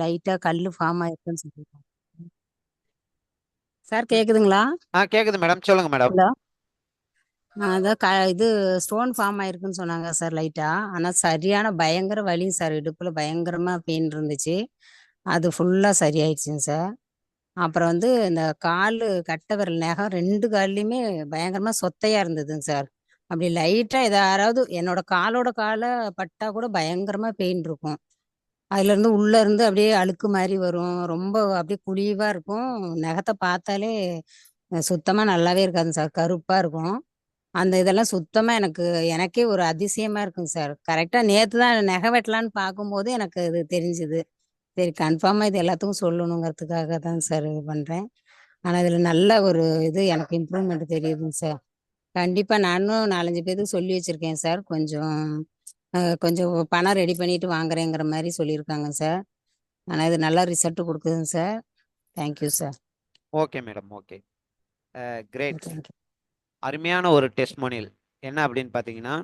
லைட்டா கல்லு ஃபார்ம் ஆயிருக்குன்னு சொல்லிருக்காங்க. சார் கேக்குதுங்களா? கேக்குது மேடம். சொல்லுங்க மேடம். ஹலோ. அதான் இது ஸ்டோன் ஃபார்ம் ஆயிருக்குன்னு சொன்னாங்க சார் லைட்டா. ஆனா சரியான பயங்கர வலி சார், இடுப்புல பயங்கரமா பெயின் இருந்துச்சு. அது ஃபுல்லா சரியாயிடுச்சுங்க சார். அப்புறம் இந்த காலு கட்டை விரல் நகம் 2 கால்லயுமே பயங்கரமா சொத்தையா இருந்ததுங்க சார். அப்படி லைட்டா யாராவது என்னோட காலோட காலை பட்டா கூட பயங்கரமா பெயின் இருக்கும். அதுல இருந்து உள்ள இருந்து அப்படியே அழுக்கு மாதிரி வரும். ரொம்ப அப்படியே குழிவா இருக்கும். நகத்தை பார்த்தாலே சுத்தமா நல்லாவே இருக்காதுங்க சார், கருப்பா இருக்கும். அந்த இதெல்லாம் சுத்தமா எனக்கே ஒரு அதிசயமா இருக்குங்க சார். கரெக்டா நேத்து தான் நகை வெட்டலான்னு பார்க்கும்போது எனக்கு இது தெரிஞ்சுது. சரி, கன்ஃபார்மா இது எல்லாத்துக்கும் சொல்லணுங்கிறதுக்காக தான் சார் இது பண்றேன். ஆனா இதுல நல்ல ஒரு இது எனக்கு இம்ப்ரூவ்மெண்ட் தெரியுதுங்க சார். கண்டிப்பா நானும் 4, 5 பேருக்கு சொல்லி வச்சிருக்கேன் சார். கொஞ்சம் பணம் ரெடி பண்ணிட்டு வாங்குறேங்கிற மாதிரி சொல்லியிருக்காங்க சார். ஆனா இது நல்ல ரிசல்ட் கொடுக்குதுங்க sir. Thank you sir. Okay madam. Okay, great. Thank you. அருமையான ஒரு டெஸ்ட்மோனியல். என்ன அப்படின்னு பார்த்தீங்கன்னா,